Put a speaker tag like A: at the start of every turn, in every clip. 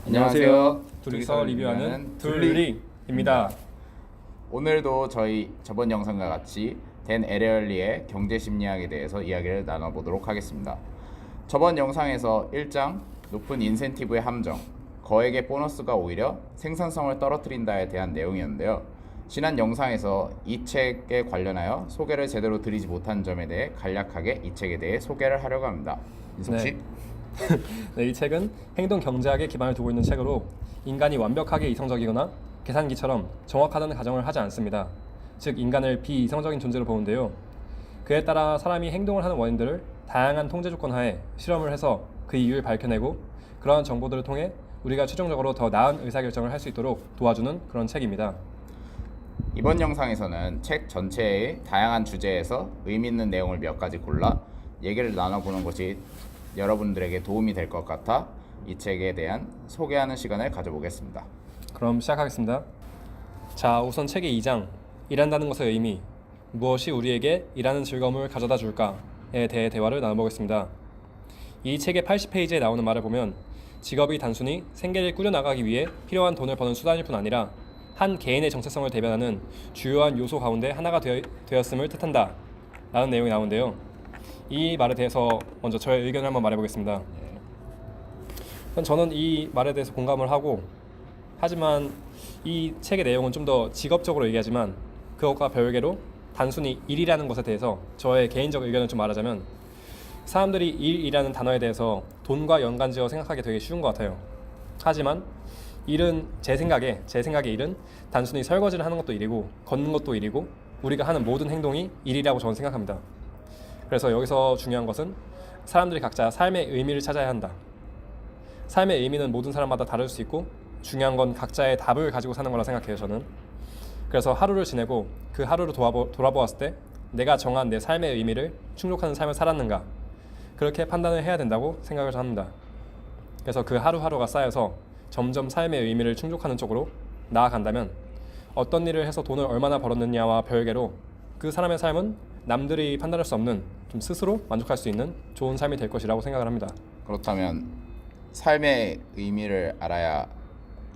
A: 안녕하세요.
B: 둘이서 리뷰하는 둘리입니다.
A: 오늘도 저희 저번 영상과 같이 댄 에리얼리의 경제 심리학에 대해서 이야기를 나눠보도록 하겠습니다. 저번 영상에서 1장 높은 인센티브의 함정, 거액의 보너스가 오히려 생산성을 떨어뜨린다에 대한 내용이었는데요. 지난 영상에서 이 책에 관련하여 소개를 제대로 드리지 못한 점에 대해 간략하게 이 책에 대해 소개를 하려고 합니다. 인석 씨?
B: 네, 이 책은 행동 경제학에 기반을 두고 있는 책으로 인간이 완벽하게 이성적이거나 계산기처럼 정확하다는 가정을 하지 않습니다. 즉 인간을 비이성적인 존재로 보는데요. 그에 따라 사람이 행동을 하는 원인들을 다양한 통제 조건 하에 실험을 해서 그 이유를 밝혀내고 그러한 정보들을 통해 우리가 최종적으로 더 나은 의사결정을 할 수 있도록 도와주는 그런 책입니다.
A: 이번 영상에서는 책 전체의 다양한 주제에서 의미 있는 내용을 몇 가지 골라 얘기를 나눠보는 것이 여러분들에게 도움이 될 것 같아 이 책에 대한 소개하는 시간을 가져보겠습니다.
B: 그럼 시작하겠습니다. 자, 우선 책의 2장 일한다는 것의 의미, 무엇이 우리에게 일하는 즐거움을 가져다 줄까에 대해 대화를 나눠보겠습니다. 이 책의 80페이지에 나오는 말을 보면 직업이 단순히 생계를 꾸려나가기 위해 필요한 돈을 버는 수단일 뿐 아니라 한 개인의 정체성을 대변하는 주요한 요소 가운데 하나가 되었음을 뜻한다 라는 내용이 나오는데요. 이 말에 대해서 먼저 저의 의견을 한번 말해보겠습니다. 저는 이 말에 대해서 공감을 하고, 하지만 이 책의 내용은 좀 더 직업적으로 얘기하지만 그것과 별개로 단순히 일이라는 것에 대해서 저의 개인적 의견을 좀 말하자면, 사람들이 일이라는 단어에 대해서 돈과 연관지어 생각하기 되게 쉬운 것 같아요. 하지만 일은 제 생각에 일은 단순히 설거지를 하는 것도 일이고 걷는 것도 일이고 우리가 하는 모든 행동이 일이라고 저는 생각합니다. 그래서 여기서 중요한 것은 사람들이 각자 삶의 의미를 찾아야 한다. 삶의 의미는 모든 사람마다 다를 수 있고 중요한 건 각자의 답을 가지고 사는 거라 생각해요, 저는. 그래서 하루를 지내고 그 하루를 돌아보았을 때 내가 정한 내 삶의 의미를 충족하는 삶을 살았는가, 그렇게 판단을 해야 된다고 생각을 합니다. 그래서 그 하루하루가 쌓여서 점점 삶의 의미를 충족하는 쪽으로 나아간다면 어떤 일을 해서 돈을 얼마나 벌었느냐와 별개로 그 사람의 삶은 남들이 판단할 수 없는 좀 스스로 만족할 수 있는 좋은 삶이 될 것이라고 생각을 합니다.
A: 그렇다면 삶의 의미를 알아야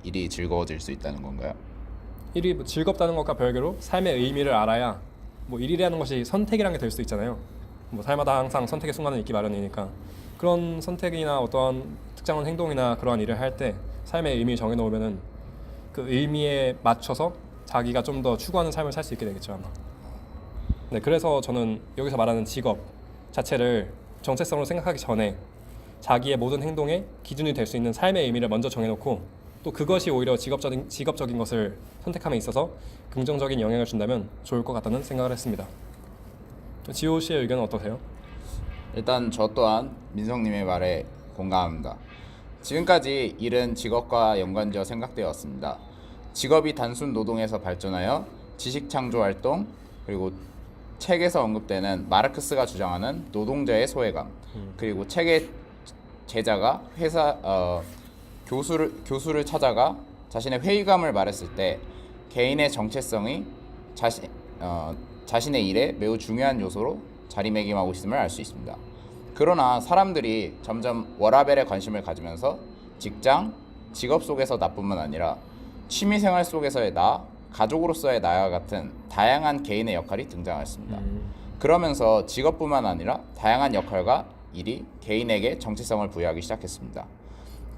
A: 일이 즐거워질 수 있다는 건가요?
B: 일이 즐겁다는 것과 별개로 삶의 의미를 알아야 일이라는 것이 선택이라는 게 될 수 있잖아요. 삶마다 항상 선택의 순간은 있기 마련이니까 그런 선택이나 어떤 특정한 행동이나 그러한 일을 할 때 삶의 의미를 정해놓으면은 그 의미에 맞춰서 자기가 좀 더 추구하는 삶을 살 수 있게 되겠죠, 아마. 네, 그래서 저는 여기서 말하는 직업 자체를 정체성으로 생각하기 전에 자기의 모든 행동의 기준이 될 수 있는 삶의 의미를 먼저 정해놓고 또 그것이 오히려 직업적인 것을 선택함에 있어서 긍정적인 영향을 준다면 좋을 것 같다는 생각을 했습니다. 지호 씨의 의견은 어떠세요?
A: 일단 저 또한 민성님의 말에 공감합니다. 지금까지 일은 직업과 연관지어 생각되어 왔습니다. 직업이 단순 노동에서 발전하여 지식 창조 활동, 그리고 책에서 언급되는 마르크스가 주장하는 노동자의 소외감, 그리고 책의 제자가 교수를 찾아가 자신의 회의감을 말했을 때 개인의 정체성이 자신의 일에 매우 중요한 요소로 자리매김하고 있음을 알 수 있습니다. 그러나 사람들이 점점 워라밸에 관심을 가지면서 직장, 직업 속에서 나뿐만 아니라 취미생활 속에서의 나, 가족으로서의 나와 같은 다양한 개인의 역할이 등장했습니다. 그러면서 직업뿐만 아니라 다양한 역할과 일이 개인에게 정체성을 부여하기 시작했습니다.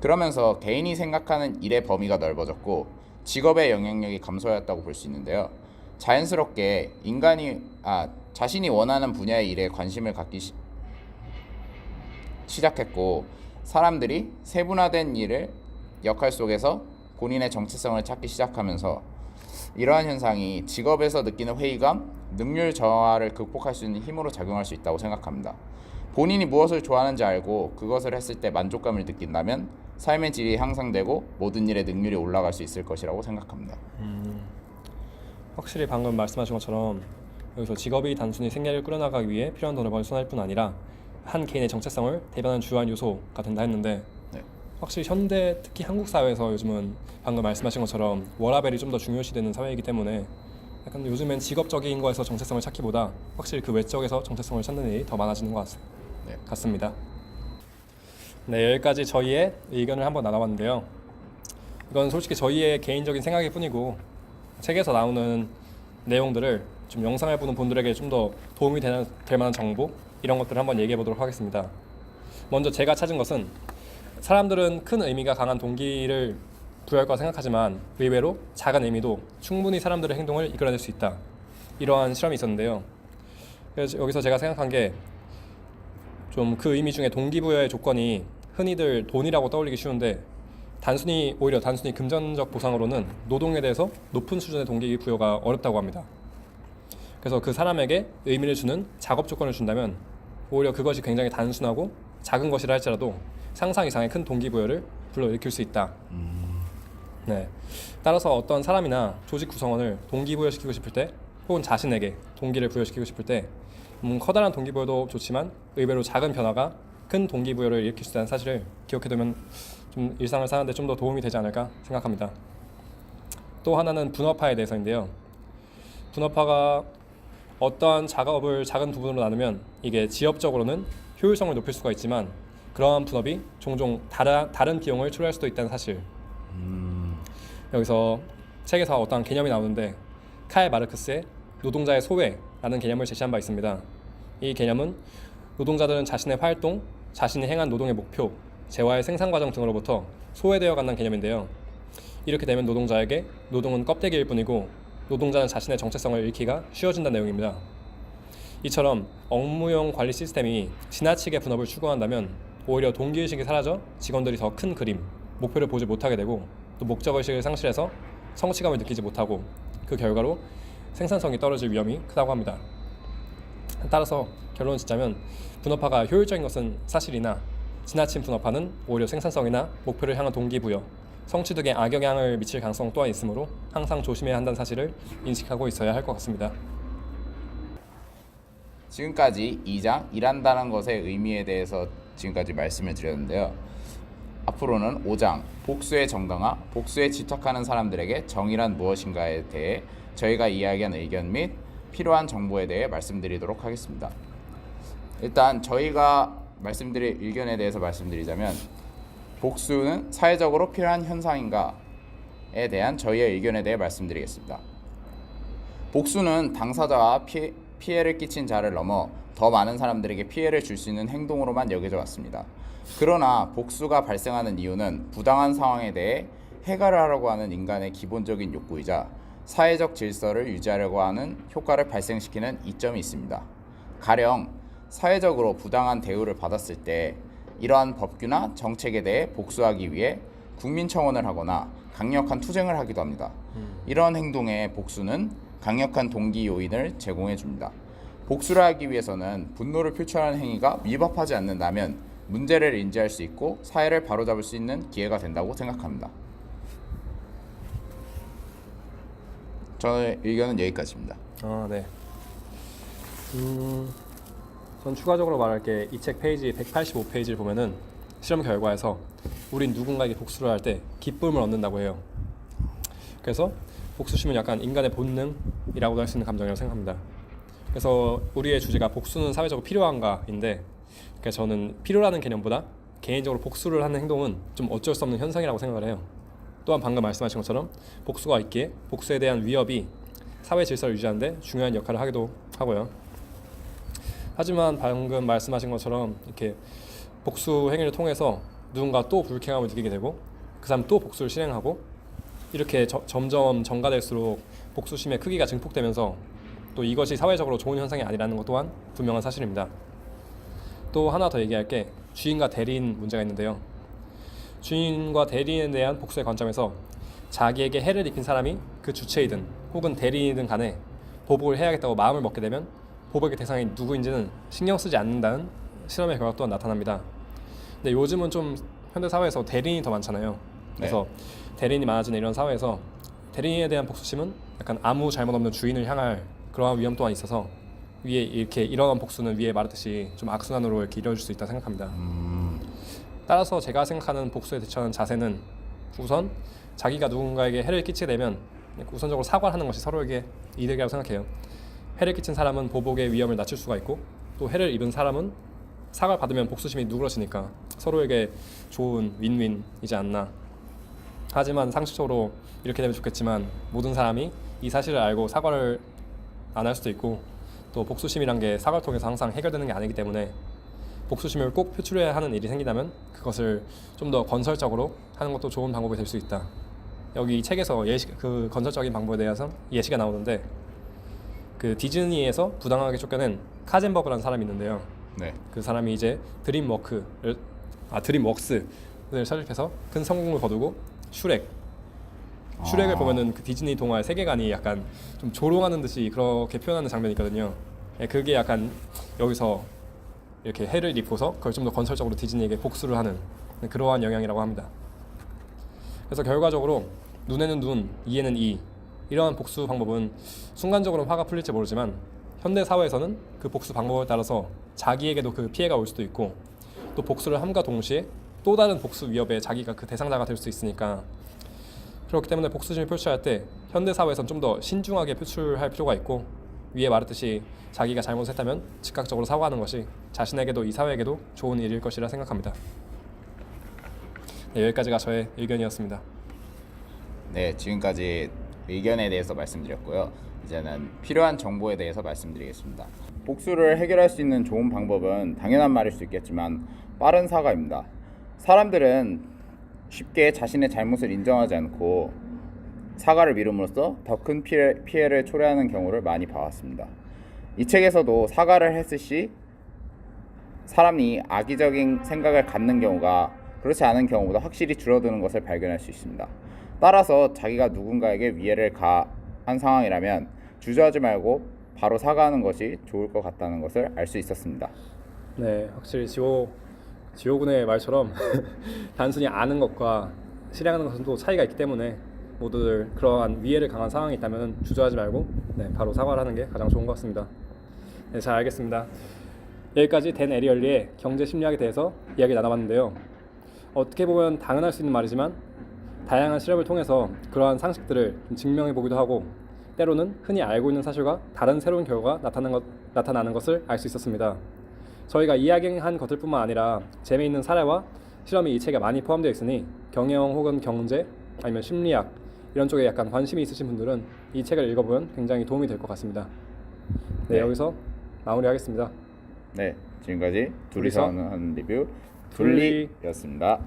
A: 그러면서 개인이 생각하는 일의 범위가 넓어졌고 직업의 영향력이 감소하였다고 볼 수 있는데요. 자연스럽게 인간이 자신이 원하는 분야의 일에 관심을 갖기 시작했고 사람들이 세분화된 일을 역할 속에서 본인의 정체성을 찾기 시작하면서 이러한 현상이 직업에서 느끼는 회의감, 능률 저하를 극복할 수 있는 힘으로 작용할 수 있다고 생각합니다. 본인이 무엇을 좋아하는지 알고 그것을 했을 때 만족감을 느낀다면 삶의 질이 향상되고 모든 일의 능률이 올라갈 수 있을 것이라고 생각합니다.
B: 확실히 방금 말씀하신 것처럼 여기서 직업이 단순히 생계를 꾸려나가기 위해 필요한 돈을 버는 수단일 뿐 아니라 한 개인의 정체성을 대변하는 주요한 요소가 된다 했는데,
A: 네.
B: 확실히 현대 특히 한국 사회에서 요즘은 방금 말씀하신 것처럼 워라밸이 좀 더 중요시되는 사회이기 때문에 약간 요즘엔 직업적인 거에서 정체성을 찾기보다 확실히 그 외적에서 정체성을 찾는 일이 더 많아지는 것 같습니다. 네, 여기까지 저희의 의견을 한번 나눠봤는데요. 이건 솔직히 저희의 개인적인 생각일 뿐이고 책에서 나오는 내용들을 좀 영상을 보는 분들에게 좀 더 도움이 될 만한 정보 이런 것들을 한번 얘기해 보도록 하겠습니다. 먼저 제가 찾은 것은 사람들은 큰 의미가 강한 동기를 부여할 거라 생각하지만 의외로 작은 의미도 충분히 사람들의 행동을 이끌어낼 수 있다. 이러한 실험이 있었는데요. 그래서 여기서 제가 생각한 게 좀 그 의미 중에 동기부여의 조건이 흔히들 돈이라고 떠올리기 쉬운데 오히려 단순히 금전적 보상으로는 노동에 대해서 높은 수준의 동기부여가 어렵다고 합니다. 그래서 그 사람에게 의미를 주는 작업 조건을 준다면 오히려 그것이 굉장히 단순하고 작은 것이라 할지라도 상상 이상의 큰 동기부여를 불러일으킬 수 있다. 네. 따라서 어떤 사람이나 조직 구성원을 동기부여시키고 싶을 때 혹은 자신에게 동기를 부여시키고 싶을 때 커다란 동기부여도 좋지만 의외로 작은 변화가 큰 동기부여를 일으킬 수 있다는 사실을 기억해두면 좀 일상을 사는데 좀 더 도움이 되지 않을까 생각합니다. 또 하나는 분업화에 대해서인데요. 분업화가 어떠한 작업을 작은 부분으로 나누면 이게 지엽적으로는 효율성을 높일 수가 있지만 그러한 분업이 종종 다른 비용을 초래할 수도 있다는 사실. 여기서 책에서 어떠한 개념이 나오는데 칼 마르크스의 노동자의 소외라는 개념을 제시한 바 있습니다. 이 개념은 노동자들은 자신의 활동, 자신이 행한 노동의 목표, 재화의 생산 과정 등으로부터 소외되어 간다는 개념인데요. 이렇게 되면 노동자에게 노동은 껍데기일 뿐이고 노동자는 자신의 정체성을 잃기가 쉬워진다는 내용입니다. 이처럼 업무용 관리 시스템이 지나치게 분업을 추구한다면 오히려 동기의식이 사라져 직원들이 더 큰 그림, 목표를 보지 못하게 되고 또 목적의식을 상실해서 성취감을 느끼지 못하고 그 결과로 생산성이 떨어질 위험이 크다고 합니다. 따라서 결론을 짓자면 분업화가 효율적인 것은 사실이나 지나친 분업화는 오히려 생산성이나 목표를 향한 동기부여, 성취 등에 악영향을 미칠 가능성 또한 있으므로 항상 조심해야 한다는 사실을 인식하고 있어야 할 것 같습니다.
A: 지금까지 2장 일한다는 것의 의미에 대해서 지금까지 말씀을 드렸는데요. 앞으로는 5장 복수의 정당화, 복수에 집착하는 사람들에게 정의란 무엇인가에 대해 저희가 이야기한 의견 및 필요한 정보에 대해 말씀드리도록 하겠습니다. 일단 저희가 말씀드릴 의견에 대해서 말씀드리자면 복수는 사회적으로 필요한 현상인가에 대한 저희의 의견에 대해 말씀드리겠습니다. 복수는 당사자와 피해를 끼친 자를 넘어 더 많은 사람들에게 피해를 줄 수 있는 행동으로만 여겨져 왔습니다. 그러나 복수가 발생하는 이유는 부당한 상황에 대해 해결을 하려고 하는 인간의 기본적인 욕구이자 사회적 질서를 유지하려고 하는 효과를 발생시키는 이점이 있습니다. 가령 사회적으로 부당한 대우를 받았을 때 이러한 법규나 정책에 대해 복수하기 위해 국민청원을 하거나 강력한 투쟁을 하기도 합니다. 이러한 행동의 복수는 강력한 동기 요인을 제공해 줍니다. 복수를 하기 위해서는 분노를 표출하는 행위가 위법하지 않는다면 문제를 인지할 수 있고 사회를 바로잡을 수 있는 기회가 된다고 생각합니다. 저의 의견은 여기까지입니다.
B: 네. 전 추가적으로 말할 게 이 책 페이지 185페이지를 보면은 실험 결과에서 우린 누군가에게 복수를 할 때 기쁨을 얻는다고 해요. 그래서 복수심은 약간 인간의 본능이라고도 할 수 있는 감정이라고 생각합니다. 그래서 우리의 주제가 복수는 사회적으로 필요한가인데 그래서 저는 필요라는 개념보다 개인적으로 복수를 하는 행동은 좀 어쩔 수 없는 현상이라고 생각을 해요. 또한 방금 말씀하신 것처럼 복수가 있기에 복수에 대한 위협이 사회 질서를 유지하는 데 중요한 역할을 하기도 하고요. 하지만 방금 말씀하신 것처럼 이렇게 복수 행위를 통해서 누군가 또 불쾌감을 느끼게 되고 그 사람 또 복수를 실행하고 이렇게 점점 전가될수록 복수심의 크기가 증폭되면서 또 이것이 사회적으로 좋은 현상이 아니라는 것 또한 분명한 사실입니다. 또 하나 더 얘기할 게 주인과 대리인 문제가 있는데요. 주인과 대리인에 대한 복수의 관점에서 자기에게 해를 입힌 사람이 그 주체이든 혹은 대리인이든 간에 보복을 해야겠다고 마음을 먹게 되면 보복의 대상이 누구인지는 신경 쓰지 않는다는 실험의 결과 또한 나타납니다. 근데 요즘은 좀 현대 사회에서 대리인이 더 많잖아요. 그래서 대리인이 많아지는 이런 사회에서 대리인에 대한 복수심은 약간 아무 잘못 없는 주인을 향할 그러한 위험 또한 있어서 위에 이렇게 이러한 복수는 위에 말했듯이 좀 악순환으로 이렇게 이루어질 수 있다 생각합니다. 따라서 제가 생각하는 복수에 대처하는 자세는 우선 자기가 누군가에게 해를 끼치게 되면 우선적으로 사과를 하는 것이 서로에게 이득이라고 생각해요. 해를 끼친 사람은 보복의 위험을 낮출 수가 있고 또 해를 입은 사람은 사과를 받으면 복수심이 누그러지니까 서로에게 좋은 윈윈이지 않나 하지만 상식적으로 이렇게 되면 좋겠지만 모든 사람이 이 사실을 알고 사과를 안 할 수도 있고 또 복수심이란 게 사과를 통해서 항상 해결되는 게 아니기 때문에 복수심을 꼭 표출해야 하는 일이 생기다면 그것을 좀 더 건설적으로 하는 것도 좋은 방법이 될 수 있다. 여기 이 책에서 그 건설적인 방법에 대해서 예시가 나오는데 그 디즈니에서 부당하게 쫓겨낸 카젠버그라는 사람이 있는데요.
A: 네.
B: 그 사람이 이제 드림웍스를 설립해서 큰 성공을 거두고 슈렉을 보면은 그 디즈니 동화의 세계관이 약간 좀 조롱하는 듯이 그렇게 표현하는 장면이 있거든요. 예, 그게 약간 여기서 이렇게 해를 입고서 그걸 좀 더 건설적으로 디즈니에게 복수를 하는 그러한 영향이라고 합니다. 그래서 결과적으로 눈에는 눈, 이에는 이 이러한 복수 방법은 순간적으로는 화가 풀릴지 모르지만 현대 사회에서는 그 복수 방법에 따라서 자기에게도 그 피해가 올 수도 있고 또 복수를 함과 동시에 또 다른 복수 위협에 자기가 그 대상자가 될 수 있으니까 그렇기 때문에 복수심을 표출할 때 현대 사회에서는 좀 더 신중하게 표출할 필요가 있고 위에 말했듯이 자기가 잘못했다면 즉각적으로 사과하는 것이 자신에게도 이 사회에게도 좋은 일일 것이라 생각합니다. 네, 여기까지가 저의 의견이었습니다.
A: 네, 지금까지 의견에 대해서 말씀드렸고요. 이제는 필요한 정보에 대해서 말씀드리겠습니다. 복수를 해결할 수 있는 좋은 방법은 당연한 말일 수 있겠지만 빠른 사과입니다. 사람들은 쉽게 자신의 잘못을 인정하지 않고 사과를 미룸으로써 더 큰 피해를 초래하는 경우를 많이 봐왔습니다. 이 책에서도 사과를 했을 시 사람이 악의적인 생각을 갖는 경우가 그렇지 않은 경우보다 확실히 줄어드는 것을 발견할 수 있습니다. 따라서 자기가 누군가에게 위해를 가한 상황이라면 주저하지 말고 바로 사과하는 것이 좋을 것 같다는 것을 알 수 있었습니다.
B: 네, 확실히 지호군의 말처럼 단순히 아는 것과 실행하는 것은 또 차이가 있기 때문에 모두들 그러한 위해를 강한 상황이 있다면 주저하지 말고 바로 사과를 하는 게 가장 좋은 것 같습니다. 네, 잘 알겠습니다. 여기까지 댄 에리얼리의 경제 심리학에 대해서 이야기 나눠봤는데요. 어떻게 보면 당연할 수 있는 말이지만 다양한 실험을 통해서 그러한 상식들을 증명해 보기도 하고 때로는 흔히 알고 있는 사실과 다른 새로운 결과가 나타나는 것을 알 수 있었습니다. 저희가 이야기한 것들뿐만 아니라 재미있는 사례와 실험이 이 책에 많이 포함되어 있으니 경영 혹은 경제 아니면 심리학 이런 쪽에 약간 관심이 있으신 분들은 이 책을 읽어보면 굉장히 도움이 될 것 같습니다. 네, 여기서 마무리하겠습니다.
A: 네, 지금까지 둘이서 하는 리뷰 둘리였습니다.